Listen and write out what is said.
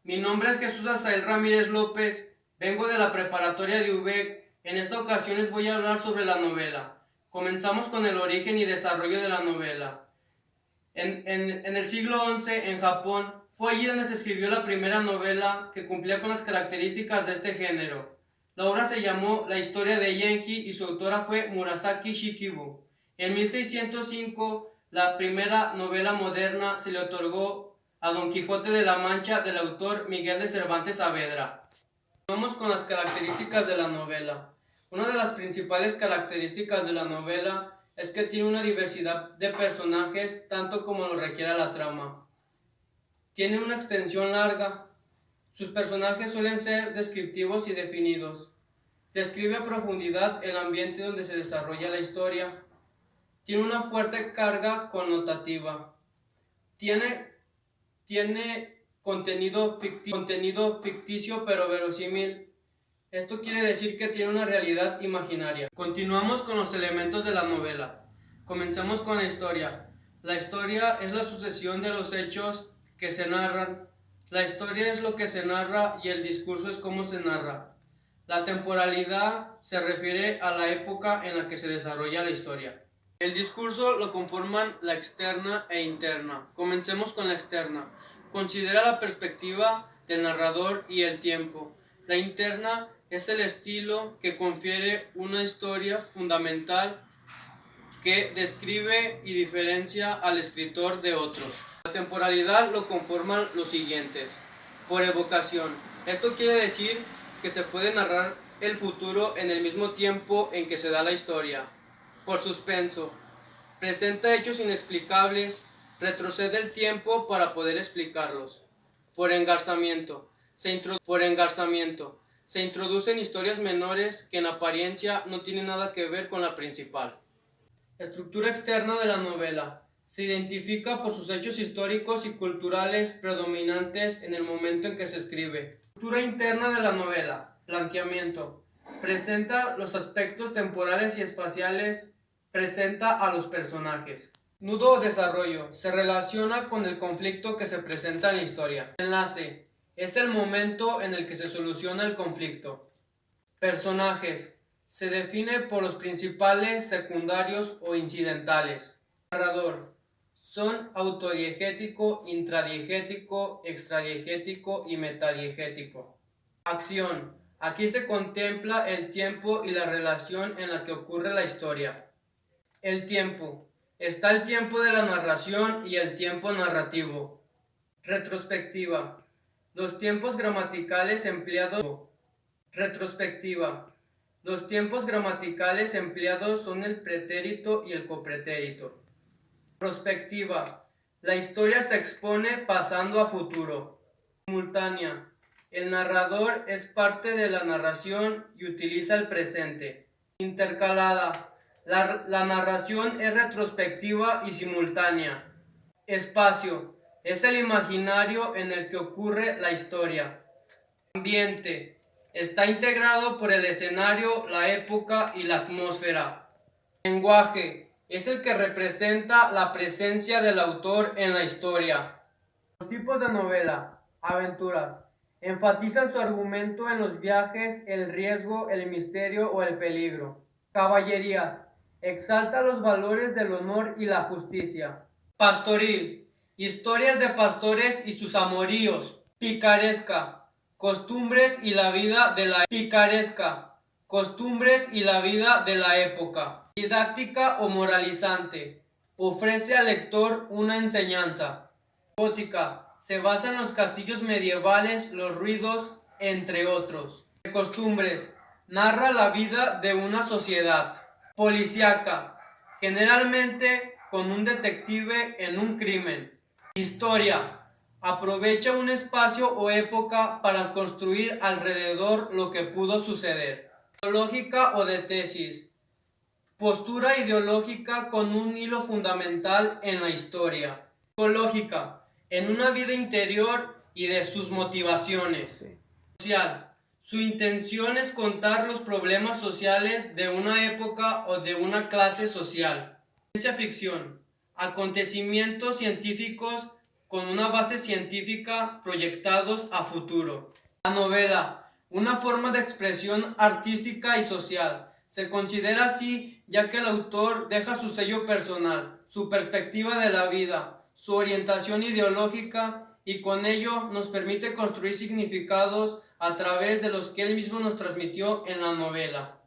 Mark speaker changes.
Speaker 1: Mi nombre es Jesús Azael Ramírez López, vengo de la preparatoria de UVEC. En esta ocasión les voy a hablar sobre la novela. Comenzamos con el origen y desarrollo de la novela. En el siglo XI, en Japón, fue allí donde se escribió la primera novela que cumplía con las características de este género. La obra se llamó La historia de Genji y su autora fue Murasaki Shikibu. En 1605, la primera novela moderna se le otorgó a Don Quijote de la Mancha del autor Miguel de Cervantes Saavedra. Vamos con las características de la novela. Una de las principales características de la novela es que tiene una diversidad de personajes tanto como lo requiere la trama. Tiene una extensión larga. Sus personajes suelen ser descriptivos y definidos. Describe a profundidad el ambiente donde se desarrolla la historia. Tiene una fuerte carga connotativa. Tiene contenido ficticio pero verosímil. Esto quiere decir que tiene una realidad imaginaria. Continuamos con los elementos de la novela. Comencemos con la historia. La historia es la sucesión de los hechos que se narran. La historia es lo que se narra y el discurso es cómo se narra. La temporalidad se refiere a la época en la que se desarrolla la historia. El discurso lo conforman la externa e interna. Comencemos con la externa. Considera la perspectiva del narrador y el tiempo. La interna es el estilo que confiere una historia fundamental que describe y diferencia al escritor de otros. La temporalidad lo conforman los siguientes. Por evocación. Esto quiere decir que se puede narrar el futuro en el mismo tiempo en que se da la historia. Por suspenso. Presenta hechos inexplicables, retrocede el tiempo para poder explicarlos. Por engarzamiento. Se introducen historias menores que en apariencia no tienen nada que ver con la principal. Estructura externa de la novela. Se identifica por sus hechos históricos y culturales predominantes en el momento en que se escribe. Estructura interna de la novela. Planteamiento. Presenta los aspectos temporales y espaciales. Presenta a los personajes. Nudo o desarrollo. Se relaciona con el conflicto que se presenta en la historia. Enlace. Es el momento en el que se soluciona el conflicto. Personajes. Se define por los principales, secundarios o incidentales. Narrador. Son autodiegético, intradiegético, extradiegético y metadiegético. Acción. Aquí se contempla el tiempo y la relación en la que ocurre la historia. El tiempo. Está el tiempo de la narración y el tiempo narrativo. Retrospectiva. Los tiempos gramaticales empleados. Retrospectiva. Los tiempos gramaticales empleados son el pretérito y el copretérito. Prospectiva. La historia se expone pasando a futuro. Simultánea. El narrador es parte de la narración y utiliza el presente. Intercalada. La narración es retrospectiva y simultánea. Espacio. Es el imaginario en el que ocurre la historia. Ambiente. Está integrado por el escenario, la época y la atmósfera. Lenguaje. Es el que representa la presencia del autor en la historia. Los tipos de novela. Aventuras. Enfatizan su argumento en los viajes, el riesgo, el misterio o el peligro. Caballerías. Exalta los valores del honor y la justicia. Pastoril. Historias de pastores y sus amoríos. Picaresca. Costumbres y la vida de la época. Didáctica o moralizante. Ofrece al lector una enseñanza. Gótica. Se basa en los castillos medievales, los ruidos, entre otros. Costumbres. Narra la vida de una sociedad. Policíaca. Generalmente con un detective en un crimen. Historia. Aprovecha un espacio o época para construir alrededor lo que pudo suceder. Ideológica o de tesis. Postura ideológica con un hilo fundamental en la historia. Psicológica. En una vida interior y de sus motivaciones. Social. Su intención es contar los problemas sociales de una época o de una clase social. Ciencia ficción. Acontecimientos científicos con una base científica proyectados a futuro. La novela, una forma de expresión artística y social, se considera así ya que el autor deja su sello personal, su perspectiva de la vida, su orientación ideológica y con ello nos permite construir significados a través de los que él mismo nos transmitió en la novela.